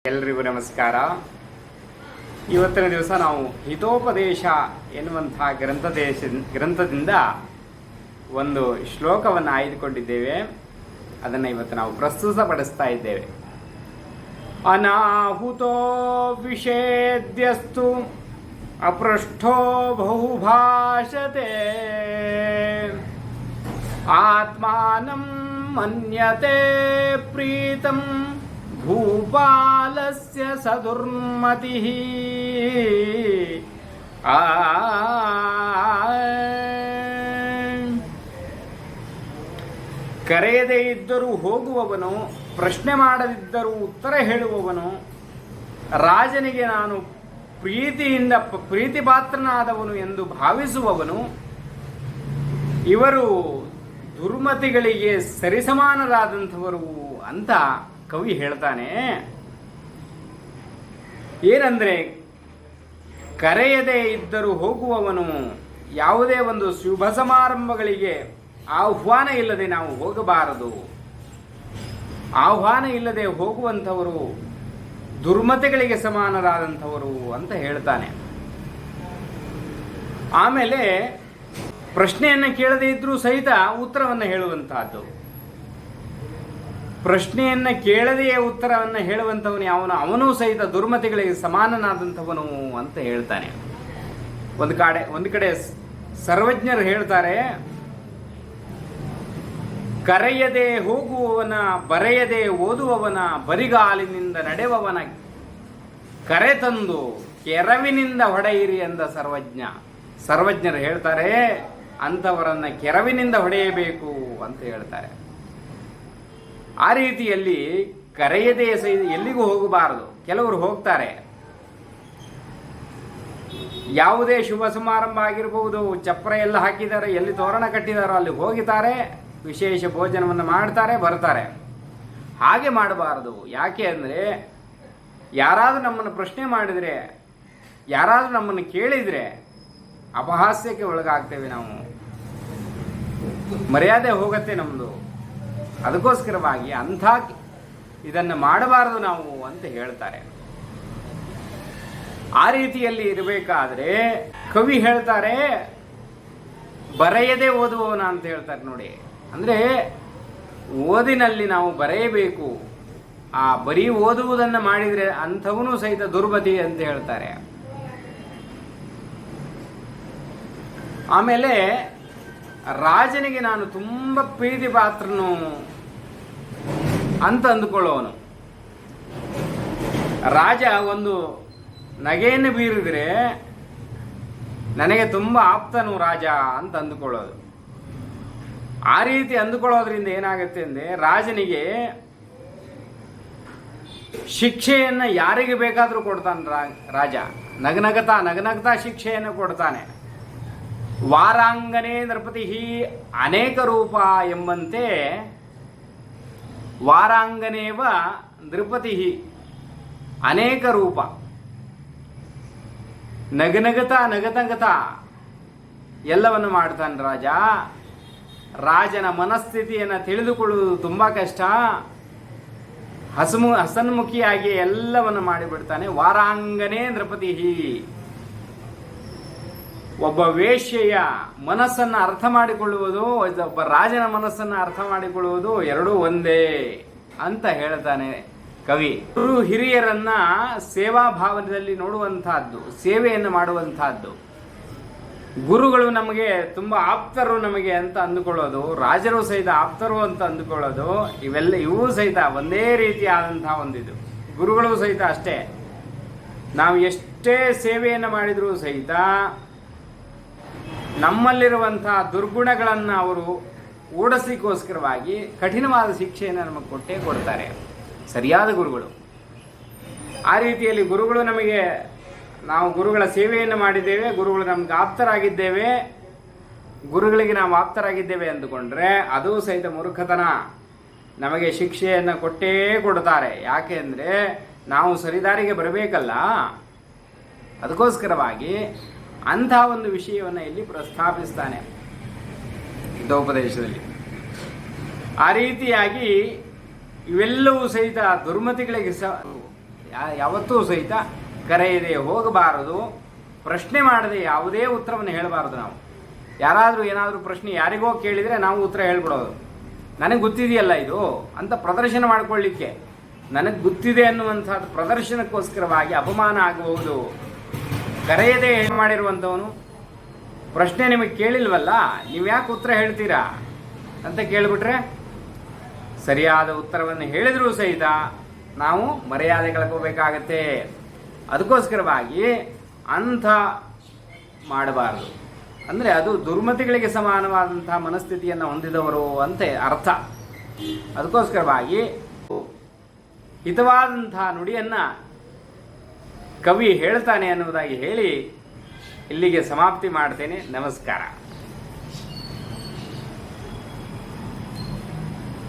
ಎಲ್ರಿಗೂ ನಮಸ್ಕಾರ. ಇವತ್ತಿನ ದಿವಸ ನಾವು ಹಿತೋಪದೇಶ ಎನ್ನುವಂತಹ ಗ್ರಂಥದಿಂದ ಒಂದು ಶ್ಲೋಕವನ್ನು ಆಯ್ದುಕೊಂಡಿದ್ದೇವೆ. ಅದನ್ನು ಇವತ್ತು ನಾವು ಪ್ರಸ್ತುತಪಡಿಸ್ತಾ ಇದ್ದೇವೆ. ಅನಾಹುತೋ ವಿಷೇದ್ಯಸ್ತು ಅಪೃಷ್ಠೋ ಬಹುಭಾಷತೆ ಆತ್ಮಾನಂ ಮನ್ಯತೆ ಪ್ರೀತಂ ಭೂಪಾಲಸ್ಯ ಸದುರ್ಮತಿಃ. ಕರೆಯದೇ ಇದ್ದರೂ ಹೋಗುವವನು, ಪ್ರಶ್ನೆ ಮಾಡದಿದ್ದರೂ ಉತ್ತರ ಹೇಳುವವನು, ರಾಜನಿಗೆ ನಾನು ಪ್ರೀತಿಪಾತ್ರನಾದವನು ಎಂದು ಭಾವಿಸುವವನು, ಇವರು ದುರ್ಮತಿಗಳಿಗೆ ಸರಿಸಮಾನರಾದಂಥವರು ಅಂತ ಕವಿ ಹೇಳ್ತಾನೆ. ಏನಂದ್ರೆ, ಕರೆಯದೇ ಇದ್ದರೂ ಹೋಗುವವನು, ಯಾವುದೇ ಒಂದು ಶುಭ ಸಮಾರಂಭಗಳಿಗೆ ಆಹ್ವಾನ ಇಲ್ಲದೆ ನಾವು ಹೋಗಬಾರದು. ಆಹ್ವಾನ ಇಲ್ಲದೆ ಹೋಗುವಂಥವರು ದುರ್ಮತಿಗಳಿಗೆ ಸಮಾನರಾದಂಥವರು ಅಂತ ಹೇಳ್ತಾನೆ. ಆಮೇಲೆ ಪ್ರಶ್ನೆಯನ್ನು ಕೇಳದೇ ಇದ್ರೂ ಸಹಿತ ಉತ್ತರವನ್ನು ಹೇಳುವಂತಹದ್ದು. ಪ್ರಶ್ನೆಯನ್ನು ಕೇಳದೆಯೇ ಉತ್ತರವನ್ನು ಹೇಳುವಂಥವನು ಅವನೂ ಸಹಿತ ದುರ್ಮತಿಗಳಿಗೆ ಸಮಾನನಾದಂಥವನು ಅಂತ ಹೇಳ್ತಾನೆ. ಒಂದು ಕಡೆ ಸರ್ವಜ್ಞರು ಹೇಳ್ತಾರೆ, ಕರೆಯದೆ ಹೋಗುವವನ, ಬರೆಯದೆ ಓದುವವನ, ಬರಿಗಾಲಿನಿಂದ ನಡೆವವನ ಕರೆ ತಂದು ಕೆರವಿನಿಂದ ಹೊಡೆಯಿರಿ ಎಂದ ಸರ್ವಜ್ಞರು ಹೇಳ್ತಾರೆ, ಅಂಥವರನ್ನ ಕೆರವಿನಿಂದ ಹೊಡೆಯಬೇಕು ಅಂತ ಹೇಳ್ತಾರೆ. ಆ ರೀತಿಯಲ್ಲಿ ಕರೆಯದೇ ಎಲ್ಲಿಗೂ ಹೋಗಬಾರದು. ಕೆಲವರು ಹೋಗ್ತಾರೆ, ಯಾವುದೇ ಶುಭ ಸಮಾರಂಭ ಆಗಿರಬಹುದು, ಚಪ್ರ ಎಲ್ಲ ಹಾಕಿದ್ದಾರೆ, ಎಲ್ಲಿ ತೋರಣ ಕಟ್ಟಿದಾರೋ ಅಲ್ಲಿ ಹೋಗಿದ್ದಾರೆ, ವಿಶೇಷ ಭೋಜನವನ್ನು ಮಾಡ್ತಾರೆ, ಬರ್ತಾರೆ. ಹಾಗೆ ಮಾಡಬಾರದು. ಯಾಕೆ ಅಂದರೆ, ಯಾರಾದರೂ ನಮ್ಮನ್ನು ಪ್ರಶ್ನೆ ಮಾಡಿದರೆ, ಯಾರಾದರೂ ನಮ್ಮನ್ನು ಕೇಳಿದರೆ ಅಪಹಾಸ್ಯಕ್ಕೆ ಒಳಗಾಗ್ತೇವೆ, ನಾವು ಮರ್ಯಾದೆ ಹೋಗತ್ತೆ ನಮ್ಮದು. ಅದಕ್ಕೋಸ್ಕರವಾಗಿ ಇದನ್ನು ಮಾಡಬಾರದು ನಾವು ಅಂತ ಹೇಳ್ತಾರೆ. ಆ ರೀತಿಯಲ್ಲಿ ಇರಬೇಕಾದ್ರೆ ಕವಿ ಹೇಳ್ತಾರೆ, ಬರೆಯದೆ ಓದುವವನ ಅಂತ ಹೇಳ್ತಾರೆ ನೋಡಿ. ಅಂದರೆ ಓದಿನಲ್ಲಿ ನಾವು ಬರೆಯಬೇಕು. ಆ ಬರೀ ಓದುವುದನ್ನು ಮಾಡಿದರೆ ಅಂಥವನು ಸಹಿತ ದುರ್ಮತಿ ಅಂತ ಹೇಳ್ತಾರೆ. ಆಮೇಲೆ ರಾಜನಿಗೆ ನಾನು ತುಂಬ ಪ್ರೀತಿ ಪಾತ್ರನು ಅಂತ ಅಂದುಕೊಳ್ಳೋವನು. ರಾಜ ಒಂದು ನಗೆಯನ್ನು ಬೀರಿದ್ರೆ ನನಗೆ ತುಂಬ ಆಪ್ತನು ರಾಜ ಅಂತ ಅಂದುಕೊಳ್ಳೋದು. ಆ ರೀತಿ ಅಂದುಕೊಳ್ಳೋದ್ರಿಂದ ಏನಾಗುತ್ತೆ ಅಂದರೆ, ರಾಜನಿಗೆ ಶಿಕ್ಷೆಯನ್ನು ಯಾರಿಗೆ ಬೇಕಾದರೂ ಕೊಡ್ತಾನೆ ರಾಜ. ನಗನಗತಾ ಶಿಕ್ಷೆಯನ್ನು ಕೊಡ್ತಾನೆ. ವಾರಾಂಗನೇ ನೃಪತಿ ಅನೇಕ ರೂಪ ಎಂಬಂತೆ, ವಾರಾಂಗನೇವ ನೃಪತಿ ಅನೇಕ ರೂಪ. ನಗನಗತಾ ಎಲ್ಲವನ್ನು ಮಾಡ್ತಾನೆ ರಾಜ. ರಾಜನ ಮನಸ್ಥಿತಿಯನ್ನು ತಿಳಿದುಕೊಳ್ಳುವುದು ತುಂಬ ಕಷ್ಟ. ಹಸನ್ಮುಖಿಯಾಗಿ ಎಲ್ಲವನ್ನು ಮಾಡಿಬಿಡ್ತಾನೆ. ವಾರಾಂಗನೇ ನೃಪತಿ. ಒಬ್ಬ ವೇಶ್ಯೆಯ ಮನಸ್ಸನ್ನು ಅರ್ಥ ಮಾಡಿಕೊಳ್ಳುವುದು, ಒಬ್ಬ ರಾಜನ ಮನಸ್ಸನ್ನು ಅರ್ಥ ಮಾಡಿಕೊಳ್ಳುವುದು ಎರಡೂ ಒಂದೇ ಅಂತ ಹೇಳ್ತಾನೆ ಕವಿ. ಹಿರಿಯರನ್ನ ಸೇವಾ ಭಾವನೆಯಲ್ಲಿ ನೋಡುವಂತಹದ್ದು, ಸೇವೆಯನ್ನು ಮಾಡುವಂತಹದ್ದು. ಗುರುಗಳು ನಮಗೆ ತುಂಬ ಆಪ್ತರು ನಮಗೆ ಅಂತ ಅಂದುಕೊಳ್ಳೋದು, ರಾಜರು ಸಹಿತ ಆಪ್ತರು ಅಂತ ಅಂದುಕೊಳ್ಳೋದು, ಇವೂ ಸಹಿತ ಒಂದೇ ರೀತಿಯಾದಂತಹ ಒಂದಿದು. ಗುರುಗಳು ಸಹಿತ ಅಷ್ಟೇ. ನಾವು ಎಷ್ಟೇ ಸೇವೆಯನ್ನು ಮಾಡಿದರೂ ಸಹಿತ ನಮ್ಮಲ್ಲಿರುವಂತಹ ದುರ್ಗುಣಗಳನ್ನು ಅವರು ಓಡಿಸಲಿಕ್ಕೋಸ್ಕರವಾಗಿ ಕಠಿಣವಾದ ಶಿಕ್ಷೆಯನ್ನು ನಮಗೆ ಕೊಟ್ಟೇ ಕೊಡ್ತಾರೆ, ಸರಿಯಾದ ಗುರುಗಳು. ಆ ರೀತಿಯಲ್ಲಿ ಗುರುಗಳು ನಮಗೆ, ನಾವು ಗುರುಗಳ ಸೇವೆಯನ್ನು ಮಾಡಿದ್ದೇವೆ, ಗುರುಗಳು ನಮ್ಗೆ ಆಪ್ತರಾಗಿದ್ದೇವೆ, ಗುರುಗಳಿಗೆ ನಾವು ಆಪ್ತರಾಗಿದ್ದೇವೆ ಅಂದುಕೊಂಡ್ರೆ ಅದು ಸಹಿತ ಮೂರ್ಖತನ. ನಮಗೆ ಶಿಕ್ಷೆಯನ್ನು ಕೊಟ್ಟೇ ಕೊಡ್ತಾರೆ. ಯಾಕೆ ಅಂದರೆ ನಾವು ಸರಿದಾರಿಗೆ ಬರಬೇಕಲ್ಲ. ಅದಕ್ಕೋಸ್ಕರವಾಗಿ ಅಂಥ ಒಂದು ವಿಷಯವನ್ನು ಇಲ್ಲಿ ಪ್ರಸ್ತಾಪಿಸ್ತಾನೆ ಹಿತೋಪದೇಶದಲ್ಲಿ. ಆ ರೀತಿಯಾಗಿ ಇವೆಲ್ಲವೂ ಸಹಿತ ದುರ್ಮತಿಗಳಿಗೆ ಯಾವತ್ತೂ ಸಹಿತ ಕರೆಯದೆ ಹೋಗಬಾರದು. ಪ್ರಶ್ನೆ ಮಾಡದೆ ಯಾವುದೇ ಉತ್ತರವನ್ನು ಹೇಳಬಾರದು. ನಾವು ಯಾರಾದರೂ ಏನಾದರೂ ಪ್ರಶ್ನೆ ಯಾರಿಗೋ ಕೇಳಿದರೆ ನಾವು ಉತ್ತರ ಹೇಳ್ಬಿಡೋದು. ನನಗೆ ಗೊತ್ತಿದೆಯಲ್ಲ ಇದು ಅಂತ ಪ್ರದರ್ಶನ ಮಾಡಿಕೊಳ್ಳಿಕ್ಕೆ, ನನಗೆ ಗೊತ್ತಿದೆ ಅನ್ನುವಂಥದ್ದು ಪ್ರದರ್ಶನಕ್ಕೋಸ್ಕರವಾಗಿ ಅಪಮಾನ ಆಗಬಹುದು. ಕರೆಯದೆ ಮಾಡಿರುವಂಥವನು ಪ್ರಶ್ನೆ ನಿಮಗೆ ಕೇಳಿಲ್ವಲ್ಲ, ನೀವು ಯಾಕೆ ಉತ್ತರ ಹೇಳ್ತೀರಾ ಅಂತ ಕೇಳಿಬಿಟ್ರೆ ಸರಿಯಾದ ಉತ್ತರವನ್ನು ಹೇಳಿದರೂ ಸಹಿತ ನಾವು ಮರ್ಯಾದೆ ಕಳ್ಕೋಬೇಕಾಗತ್ತೆ. ಅದಕ್ಕೋಸ್ಕರವಾಗಿ ಅಂಥ ಮಾಡಬಾರದು. ಅಂದರೆ ಅದು ದುರ್ಮತಿಗಳಿಗೆ ಸಮಾನವಾದಂತಹ ಮನಸ್ಥಿತಿಯನ್ನು ಹೊಂದಿದವರು ಅಂತ ಅರ್ಥ. ಅದಕ್ಕೋಸ್ಕರವಾಗಿ ಹಿತವಾದಂತಹ ನುಡಿಯನ್ನು ಕವಿ ಹೇಳ್ತಾನೆ ಅನ್ನುವುದಾಗಿ ಹೇಳಿ ಇಲ್ಲಿಗೆ ಸಮಾಪ್ತಿ ಮಾಡ್ತೇನೆ. ನಮಸ್ಕಾರ.